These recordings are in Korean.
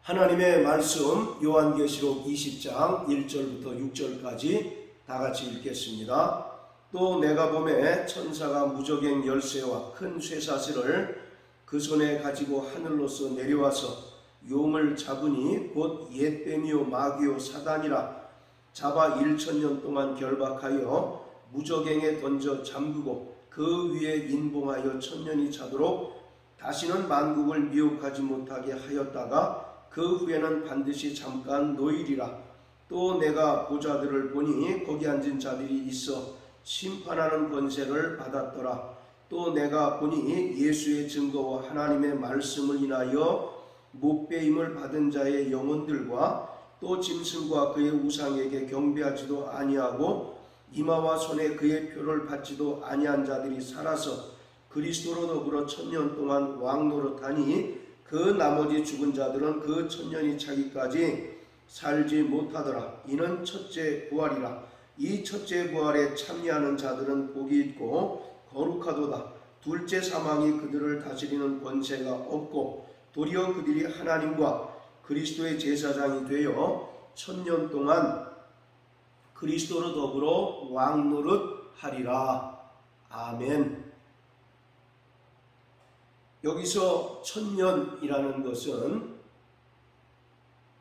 하나님의 말씀 요한계시록 20장 1절부터 6절까지 다 같이 읽겠습니다. 또 내가 보매 천사가 무저갱 열쇠와 큰 쇠사슬을 그 손에 가지고 하늘로서 내려와서 용을 잡으니 곧 옛뱀이요 마귀요 사단이라 잡아 1000년 동안 결박하여 무저갱에 던져 잠그고 그 위에 인봉하여 1000년이 차도록 다시는 만국을 미혹하지 못하게 하였다가 그 후에는 반드시 잠깐 노일이라. 또 내가 보좌들을 보니 거기 앉은 자들이 있어 심판하는 권세를 받았더라. 또 내가 보니 예수의 증거와 하나님의 말씀을 인하여 못배임을 받은 자의 영혼들과 또 짐승과 그의 우상에게 경배하지도 아니하고 이마와 손에 그의 표를 받지도 아니한 자들이 살아서 그리스도로 더불어 1000년 동안 왕노릇하니 그 나머지 죽은 자들은 그 1000년이 차기까지 살지 못하더라. 이는 첫째 부활이라. 이 첫째 부활에 참여하는 자들은 복이 있고 거룩하도다. 둘째 사망이 그들을 다스리는 권세가 없고 도리어 그들이 하나님과 그리스도의 제사장이 되어 1000년 동안 그리스도로 더불어 왕노릇하리라. 아멘. 여기서 1000년이라는 것은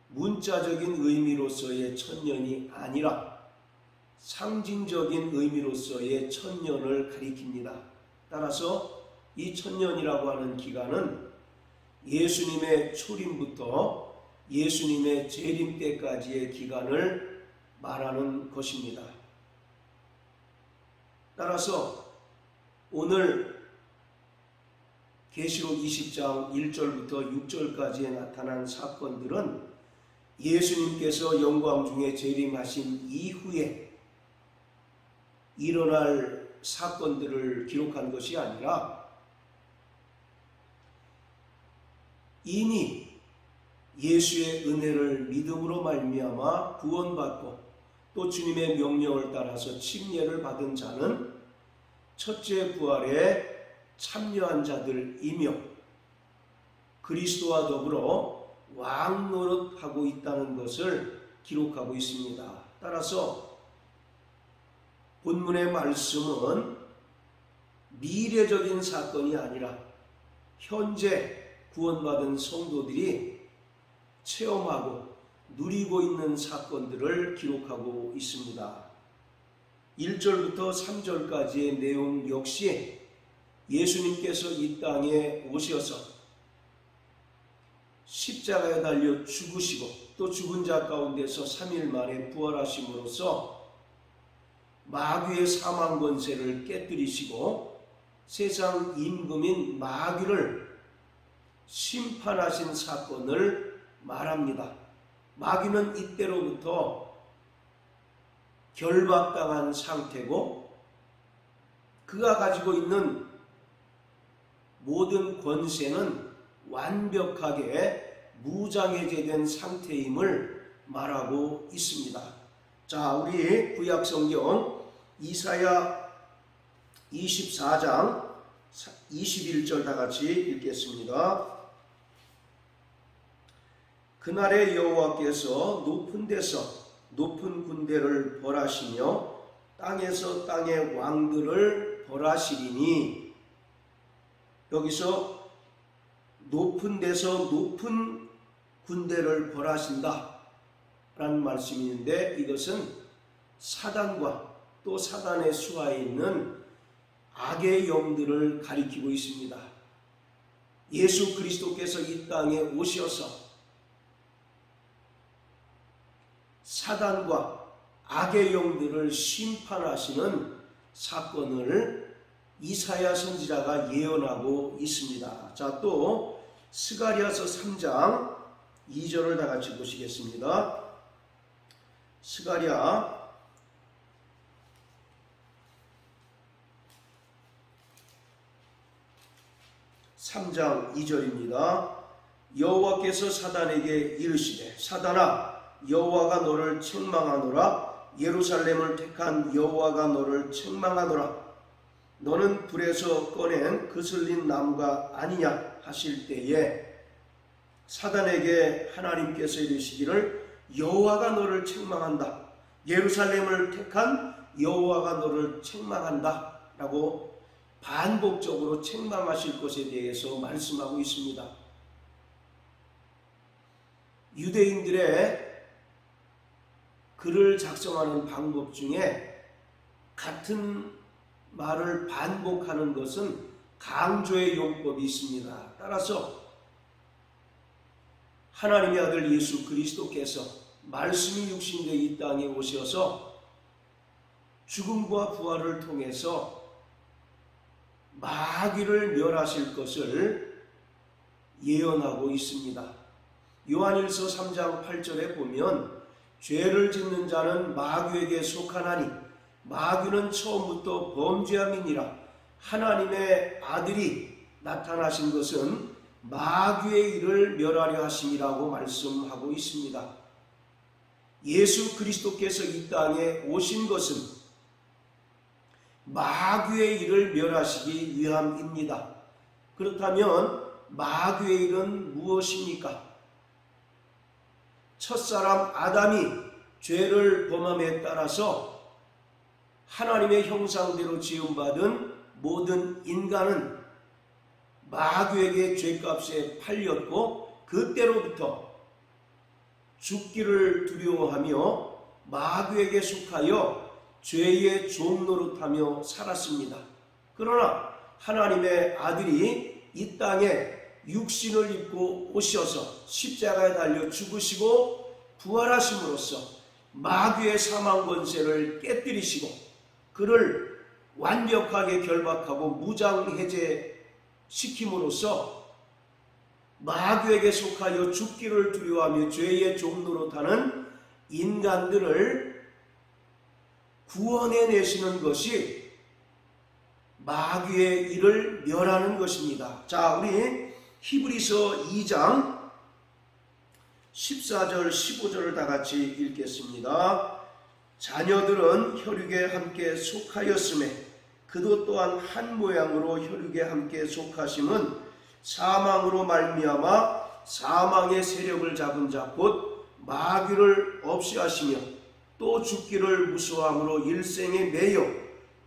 문자적인 의미로서의 1000년이 아니라 상징적인 의미로서의 1000년을 가리킵니다. 따라서 이 1000년이라고 하는 기간은 예수님의 초림부터 예수님의 재림 때까지의 기간을 말하는 것입니다. 따라서 오늘 계시록 20장 1절부터 6절까지에 나타난 사건들은 예수님께서 영광 중에 재림하신 이후에 일어날 사건들을 기록한 것이 아니라 이미 예수의 은혜를 믿음으로 말미암아 구원받고 또 주님의 명령을 따라서 침례를 받은 자는 첫째 부활에 참여한 자들이며 그리스도와 더불어 왕노릇하고 있다는 것을 기록하고 있습니다. 따라서 본문의 말씀은 미래적인 사건이 아니라 현재 구원받은 성도들이 체험하고 누리고 있는 사건들을 기록하고 있습니다. 1절부터 3절까지의 내용 역시 예수님께서 이 땅에 오셔서 십자가에 달려 죽으시고 또 죽은 자 가운데서 3일 만에 부활하심으로써 마귀의 사망 권세를 깨뜨리시고 세상 임금인 마귀를 심판하신 사건을 말합니다. 마귀는 이때로부터 결박당한 상태고 그가 가지고 있는 모든 권세는 완벽하게 무장해제된 상태임을 말하고 있습니다. 자, 우리 구약성경 이사야 24장 21절 다 같이 읽겠습니다. 그날에 여호와께서 높은 데서 높은 군대를 벌하시며 땅에서 땅의 왕들을 벌하시리니, 여기서 높은 데서 높은 군대를 벌하신다 라는 말씀이 있는데, 이것은 사단과 또 사단의 수하에 있는 악의 영들을 가리키고 있습니다. 예수 그리스도께서 이 땅에 오셔서 사단과 악의 영들을 심판하시는 사건을 이사야 선지자가 예언하고 있습니다. 자, 또 스가랴서 3장 2절을 다 같이 보시겠습니다. 스가랴 3장 2절입니다. 여호와께서 사단에게 이르시되, 사단아, 여호와가 너를 책망하노라. 예루살렘을 택한 여호와가 너를 책망하노라. 너는 불에서 꺼낸 그슬린 나무가 아니냐 하실 때에, 사단에게 하나님께서 이르시기를 여호와가 너를 책망한다. 예루살렘을 택한 여호와가 너를 책망한다 라고 반복적으로 책망하실 것에 대해서 말씀하고 있습니다. 유대인들의 글을 작성하는 방법 중에 같은 말을 반복하는 것은 강조의 용법이 있습니다. 따라서 하나님의 아들 예수 그리스도께서 말씀이 육신되어 이 땅에 오셔서 죽음과 부활을 통해서 마귀를 멸하실 것을 예언하고 있습니다. 요한일서 3장 8절에 보면 죄를 짓는 자는 마귀에게 속하나니 마귀는 처음부터 범죄함이니라. 하나님의 아들이 나타나신 것은 마귀의 일을 멸하려 하심이라고 말씀하고 있습니다. 예수 그리스도께서 이 땅에 오신 것은 마귀의 일을 멸하시기 위함입니다. 그렇다면 마귀의 일은 무엇입니까? 첫사람 아담이 죄를 범함에 따라서 하나님의 형상대로 지음받은 모든 인간은 마귀에게 죄값에 팔렸고 그때로부터 죽기를 두려워하며 마귀에게 속하여 죄의 종 노릇하며 살았습니다. 그러나 하나님의 아들이 이 땅에 육신을 입고 오셔서 십자가에 달려 죽으시고 부활하심으로써 마귀의 사망 권세를 깨뜨리시고 그를 완벽하게 결박하고 무장해제시킴으로써 마귀에게 속하여 죽기를 두려워하며 죄의 종 노릇하는 인간들을 구원해내시는 것이 마귀의 일을 멸하는 것입니다. 자, 우리 히브리서 2장 14절 15절을 다 같이 읽겠습니다. 자녀들은 혈육에 함께 속하였음에 그도 또한 한 모양으로 혈육에 함께 속하심은 사망으로 말미암아 사망의 세력을 잡은 자 곧 마귀를 없이 하시며 또 죽기를 무서워함으로 일생에 매여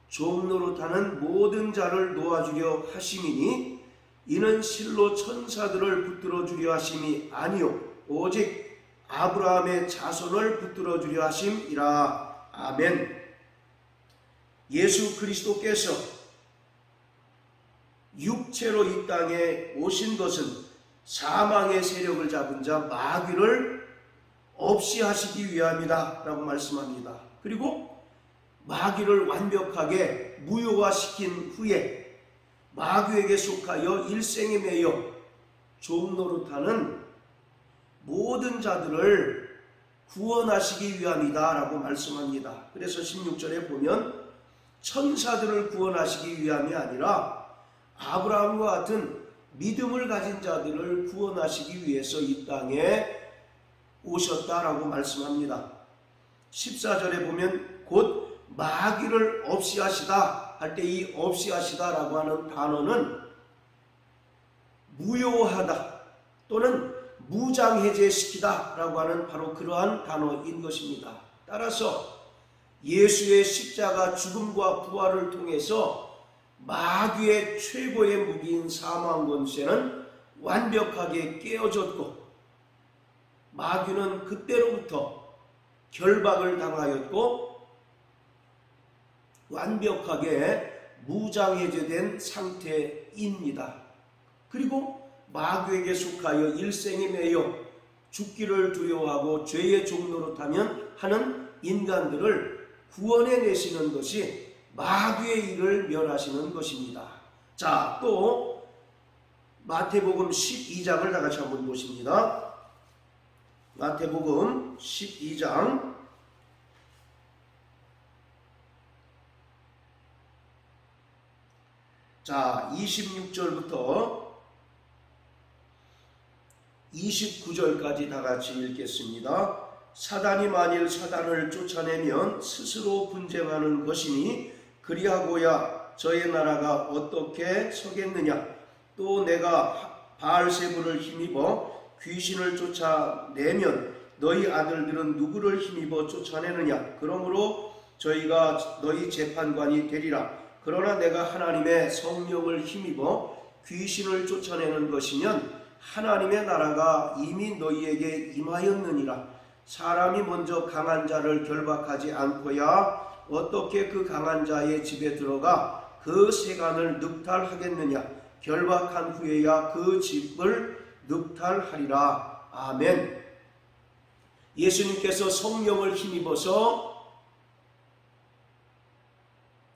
종노릇하는 모든 자를 놓아주려 하심이니 이는 실로 천사들을 붙들어 주려 하심이 아니요 오직 아브라함의 자손을 붙들어 주려 하심이라. 아멘. 예수 그리스도께서 육체로 이 땅에 오신 것은 사망의 세력을 잡은 자 마귀를 없이 하시기 위함이다 라고 말씀합니다. 그리고 마귀를 완벽하게 무효화시킨 후에 마귀에게 속하여 일생에 매여 종노릇하는 모든 자들을 구원하시기 위함이다 라고 말씀합니다. 그래서 16절에 보면 천사들을 구원하시기 위함이 아니라 아브라함과 같은 믿음을 가진 자들을 구원하시기 위해서 이 땅에 오셨다라고 말씀합니다. 14절에 보면 곧 마귀를 없이 하시다 할 때 이 없이 하시다라고 하는 단어는 무효하다 또는 무장해제시키다 라고 하는 바로 그러한 단어인 것입니다. 따라서 예수의 십자가 죽음과 부활을 통해서 마귀의 최고의 무기인 사망 권세는 완벽하게 깨어졌고 마귀는 그때로부터 결박을 당하였고 완벽하게 무장해제된 상태입니다. 그리고 마귀에게 속하여 일생에 매여 죽기를 두려워하고 죄의 종노릇하면 하는 인간들을 구원해내시는 것이 마귀의 일을 멸하시는 것입니다. 자, 또 마태복음 12장을 다 같이 한번 보십니다. 마태복음 12장 자 26절부터 29절까지 다 같이 읽겠습니다. 사단이 만일 사단을 쫓아내면 스스로 분쟁하는 것이니 그리하고야 저의 나라가 어떻게 서겠느냐. 또 내가 바알세불을 힘입어 귀신을 쫓아내면 너희 아들들은 누구를 힘입어 쫓아내느냐? 그러므로 저희가 너희 재판관이 되리라. 그러나 내가 하나님의 성령을 힘입어 귀신을 쫓아내는 것이면 하나님의 나라가 이미 너희에게 임하였느니라. 사람이 먼저 강한 자를 결박하지 않고야 어떻게 그 강한 자의 집에 들어가 그 세간을 늑탈하겠느냐? 결박한 후에야 그 집을 늑탈하리라. 아멘. 예수님께서 성령을 힘입어서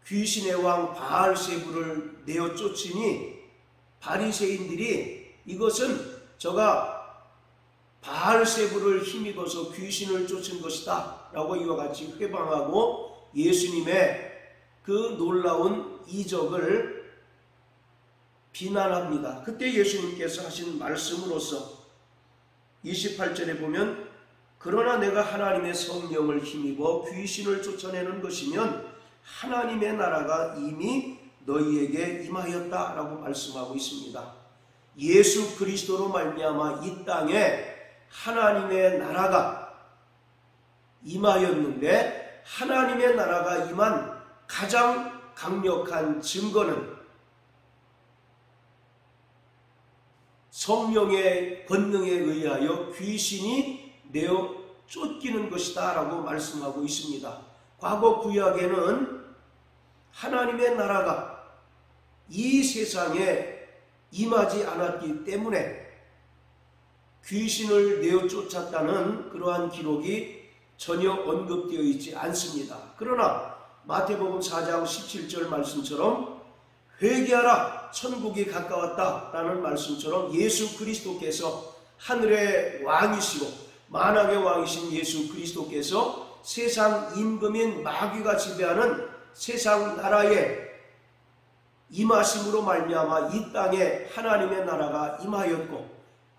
귀신의 왕 바알세불을 내어 쫓으니 바리새인들이 이것은 저가 바알세불을 힘입어서 귀신을 쫓은 것이다 라고 이와 같이 회방하고 예수님의 그 놀라운 이적을 비난합니다. 그때 예수님께서 하신 말씀으로서 28절에 보면 그러나 내가 하나님의 성령을 힘입어 귀신을 쫓아내는 것이면 하나님의 나라가 이미 너희에게 임하였다 라고 말씀하고 있습니다. 예수 그리스도로 말미암아 이 땅에 하나님의 나라가 임하였는데 하나님의 나라가 임한 가장 강력한 증거는 성령의 권능에 의하여 귀신이 내어 쫓기는 것이다 라고 말씀하고 있습니다. 과거 구약에는 하나님의 나라가 이 세상에 임하지 않았기 때문에 귀신을 내어 쫓았다는 그러한 기록이 전혀 언급되어 있지 않습니다. 그러나 마태복음 4장 17절 말씀처럼 회개하라 천국이 가까웠다 라는 말씀처럼 예수 그리스도께서 하늘의 왕이시고 만왕의 왕이신 예수 그리스도께서 세상 임금인 마귀가 지배하는 세상 나라에 임하심으로 말미암아 이 땅에 하나님의 나라가 임하였고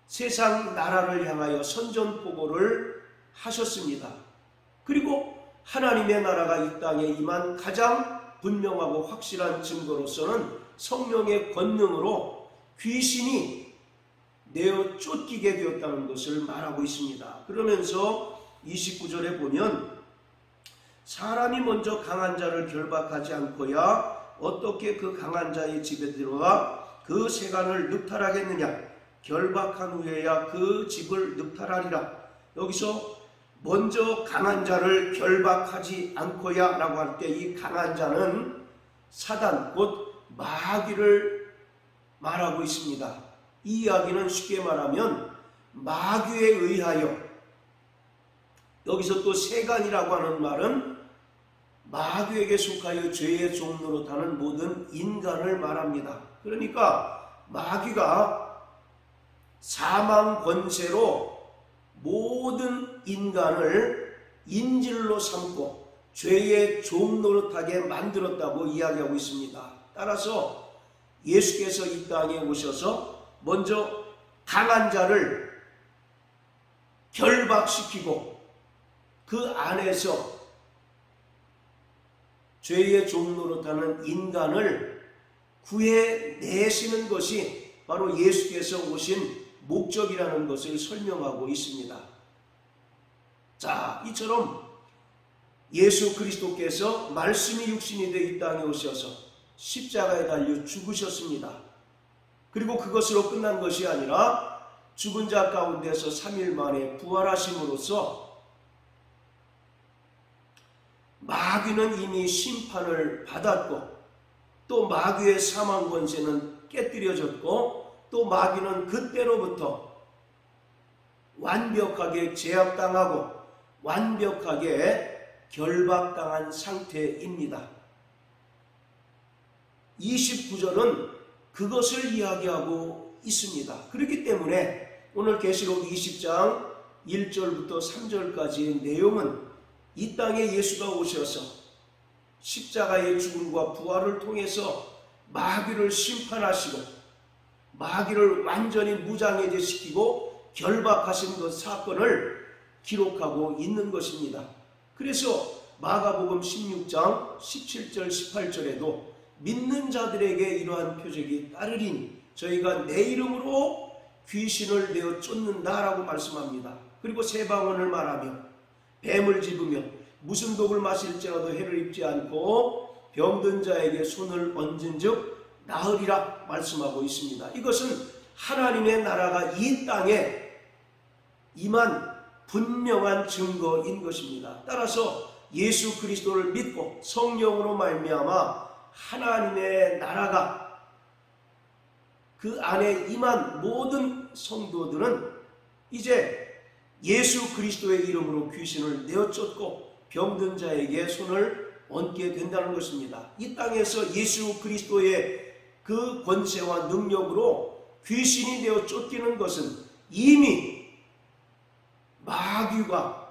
세상 나라를 향하여 선전포고를 하셨습니다. 그리고 하나님의 나라가 이 땅에 임한 가장 분명하고 확실한 증거로서는 성령의 권능으로 귀신이 내어 쫓기게 되었다는 것을 말하고 있습니다. 그러면서 29절에 보면 사람이 먼저 강한 자를 결박하지 않고야 어떻게 그 강한 자의 집에 들어가 그 세간을 늑탈하겠느냐? 결박한 후에야 그 집을 늑탈하리라. 여기서 먼저 강한 자를 결박하지 않고야 라고 할 때 이 강한 자는 사단 곧 마귀를 말하고 있습니다. 이 이야기는 쉽게 말하면 마귀에 의하여, 여기서 또 세간이라고 하는 말은 마귀에게 속하여 죄의 종로로 타는 모든 인간을 말합니다. 그러니까 마귀가 사망 권세로 모든 인간을 인질로 삼고 죄의 종노릇하게 만들었다고 이야기하고 있습니다. 따라서 예수께서 이 땅에 오셔서 먼저 강한 자를 결박시키고 그 안에서 죄의 종노릇하는 인간을 구해내시는 것이 바로 예수께서 오신 목적이라는 것을 설명하고 있습니다. 자, 이처럼 예수 그리스도께서 말씀이 육신이 되어 이 땅에 오셔서 십자가에 달려 죽으셨습니다. 그리고 그것으로 끝난 것이 아니라 죽은 자 가운데서 3일 만에 부활하심으로써 마귀는 이미 심판을 받았고 또 마귀의 사망 권세는 깨뜨려졌고 또 마귀는 그때로부터 완벽하게 제압당하고 완벽하게 결박당한 상태입니다. 29절은 그것을 이야기하고 있습니다. 그렇기 때문에 오늘 계시록 20장 1절부터 3절까지의 내용은 이 땅에 예수가 오셔서 십자가의 죽음과 부활을 통해서 마귀를 심판하시고 마귀를 완전히 무장해제시키고 결박하신 그 사건을 기록하고 있는 것입니다. 그래서 마가복음 16장 17절 18절에도 믿는 자들에게 이러한 표적이 따르리니 저희가 내 이름으로 귀신을 내어 쫓는다라고 말씀합니다. 그리고 새 방언을 말하며 뱀을 집으며 무슨 독을 마실지라도 해를 입지 않고 병든 자에게 손을 얹은즉 나으리라 말씀하고 있습니다. 이것은 하나님의 나라가 이 땅에 임한 분명한 증거인 것입니다. 따라서 예수 그리스도를 믿고 성령으로 말미암아 하나님의 나라가 그 안에 임한 모든 성도들은 이제 예수 그리스도의 이름으로 귀신을 내어쫓고 병든 자에게 손을 얹게 된다는 것입니다. 이 땅에서 예수 그리스도의 그 권세와 능력으로 귀신이 되어 쫓기는 것은 이미 마귀가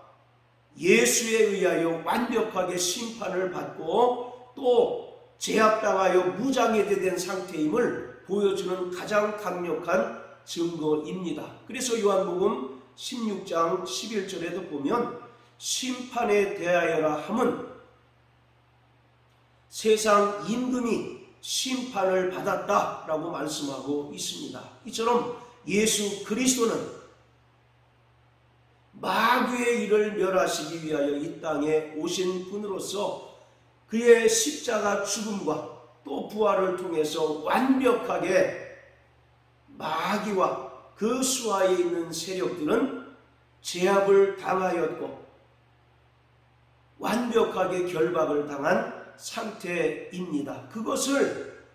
예수에 의하여 완벽하게 심판을 받고 또 제압당하여 무장해제된 상태임을 보여주는 가장 강력한 증거입니다. 그래서 요한복음 16장 11절에도 보면 심판에 대하여라 함은 세상 임금이 심판을 받았다라고 말씀하고 있습니다. 이처럼 예수 그리스도는 마귀의 일을 멸하시기 위하여 이 땅에 오신 분으로서 그의 십자가 죽음과 또 부활을 통해서 완벽하게 마귀와 그 수하에 있는 세력들은 제압을 당하였고 완벽하게 결박을 당한 상태입니다. 그것을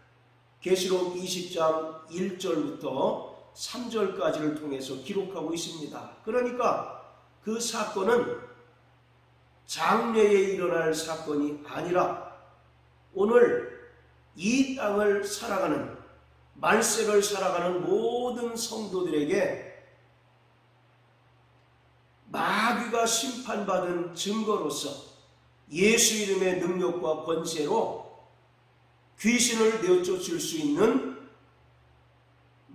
계시록 20장 1절부터 3절까지를 통해서 기록하고 있습니다. 그러니까 그 사건은 장래에 일어날 사건이 아니라 오늘 이 땅을 살아가는 말세를 살아가는 모든 성도들에게 마귀가 심판받은 증거로서 예수 이름의 능력과 권세로 귀신을 내어쫓을 수 있는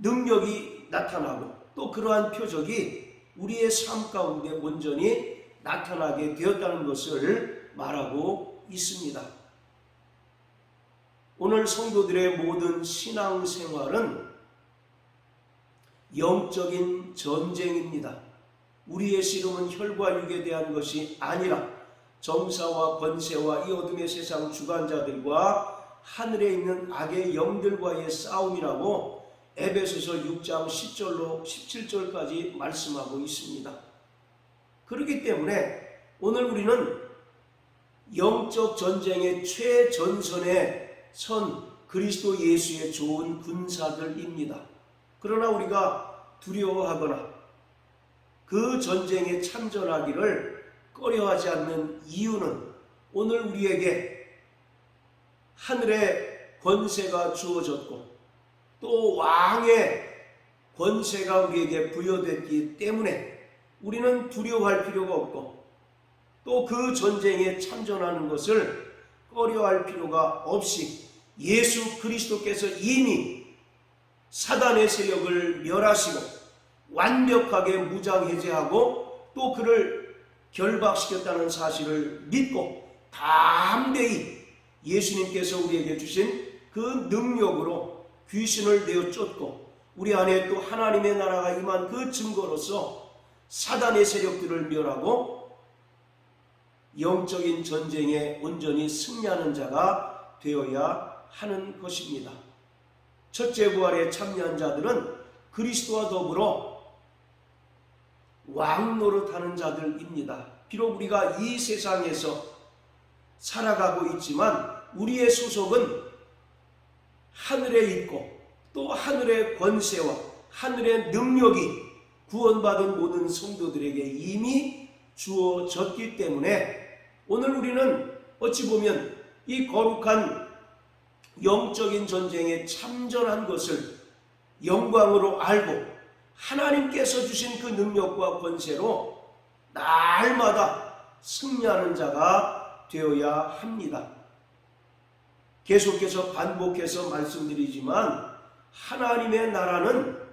능력이 나타나고 또 그러한 표적이 우리의 삶 가운데 온전히 나타나게 되었다는 것을 말하고 있습니다. 오늘 성도들의 모든 신앙생활은 영적인 전쟁입니다. 우리의 씨름은 혈과 육에 대한 것이 아니라 정사와 권세와 이 어둠의 세상 주관자들과 하늘에 있는 악의 영들과의 싸움이라고 에베소서 6장 10절로 17절까지 말씀하고 있습니다. 그렇기 때문에 오늘 우리는 영적 전쟁의 최전선에 선 그리스도 예수의 좋은 군사들입니다. 그러나 우리가 두려워하거나 그 전쟁에 참전하기를 꺼려하지 않는 이유는 오늘 우리에게 하늘의 권세가 주어졌고 또 왕의 권세가 우리에게 부여됐기 때문에 우리는 두려워할 필요가 없고 또 그 전쟁에 참전하는 것을 꺼려할 필요가 없이 예수 그리스도께서 이미 사단의 세력을 멸하시고 완벽하게 무장해제하고 또 그를 결박시켰다는 사실을 믿고 담대히 예수님께서 우리에게 주신 그 능력으로 귀신을 내어쫓고 우리 안에 또 하나님의 나라가 임한 그 증거로서 사단의 세력들을 멸하고 영적인 전쟁에 온전히 승리하는 자가 되어야 하는 것입니다. 첫째 부활에 참여한 자들은 그리스도와 더불어 왕 노릇하는 자들입니다. 비록 우리가 이 세상에서 살아가고 있지만 우리의 소속은 하늘에 있고 또 하늘의 권세와 하늘의 능력이 구원받은 모든 성도들에게 이미 주어졌기 때문에 오늘 우리는 어찌 보면 이 거룩한 영적인 전쟁에 참전한 것을 영광으로 알고 하나님께서 주신 그 능력과 권세로 날마다 승리하는 자가 되어야 합니다. 계속해서 반복해서 말씀드리지만 하나님의 나라는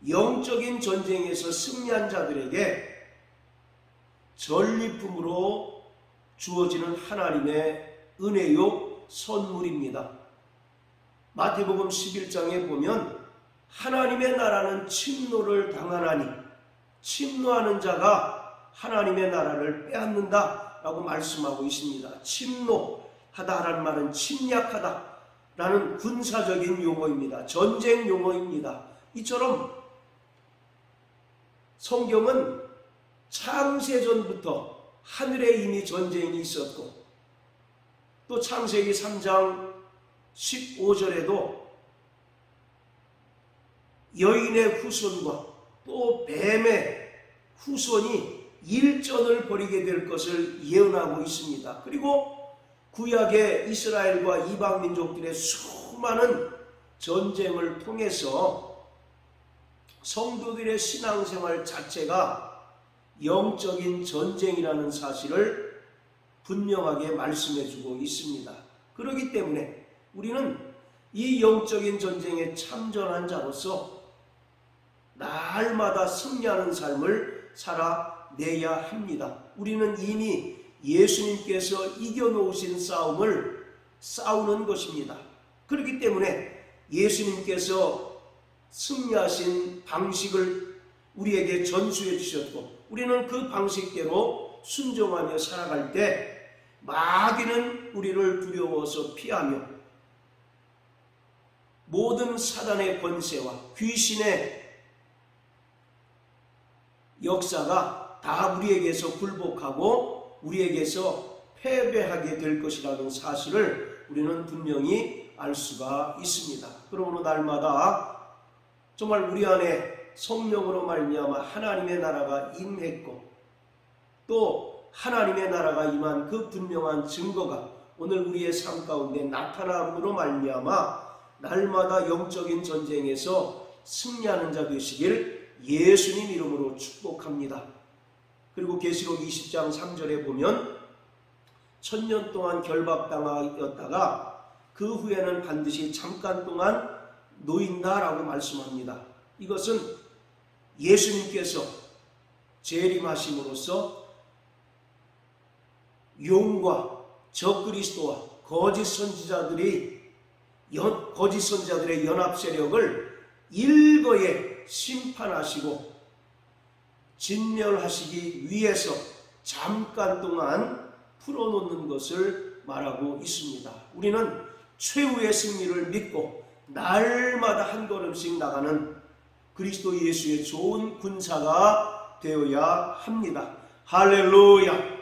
영적인 전쟁에서 승리한 자들에게 전리품으로 주어지는 하나님의 은혜요 선물입니다. 마태복음 11장에 보면 하나님의 나라는 침노를 당하나니 침노하는 자가 하나님의 나라를 빼앗는다 라고 말씀하고 있습니다. 침노하다라는 말은 침략하다 라는 군사적인 용어입니다. 전쟁 용어입니다. 이처럼 성경은 창세전부터 하늘에 이미 전쟁이 있었고 또 창세기 3장 15절에도 여인의 후손과 또 뱀의 후손이 일전을 벌이게 될 것을 예언하고 있습니다. 그리고 구약의 이스라엘과 이방 민족들의 수많은 전쟁을 통해서 성도들의 신앙생활 자체가 영적인 전쟁이라는 사실을 분명하게 말씀해주고 있습니다. 그렇기 때문에 우리는 이 영적인 전쟁에 참전한 자로서 날마다 승리하는 삶을 살아내야 합니다. 우리는 이미 예수님께서 이겨놓으신 싸움을 싸우는 것입니다. 그렇기 때문에 예수님께서 승리하신 방식을 우리에게 전수해 주셨고 우리는 그 방식대로 순종하며 살아갈 때 마귀는 우리를 두려워서 피하며 모든 사단의 권세와 귀신의 역사가 다 우리에게서 굴복하고 우리에게서 패배하게 될 것이라는 사실을 우리는 분명히 알 수가 있습니다. 그러므로 날마다 정말 우리 안에 성령으로 말미암아 하나님의 나라가 임했고 또 하나님의 나라가 임한 그 분명한 증거가 오늘 우리의 삶 가운데 나타남으로 말미암아 날마다 영적인 전쟁에서 승리하는 자 되시길 예수님 이름으로 축복합니다. 그리고 계시록 20장 3절에 보면 1000년 동안 결박당하였다가 그 후에는 반드시 잠깐 동안 놓인다라고 말씀합니다. 이것은 예수님께서 재림하심으로써 용과 적그리스도와 거짓 선지자들의 연합 세력을 일거에 심판하시고 진멸하시기 위해서 잠깐 동안 풀어놓는 것을 말하고 있습니다. 우리는 최후의 승리를 믿고 날마다 한 걸음씩 나가는 그리스도 예수의 좋은 군사가 되어야 합니다. 할렐루야!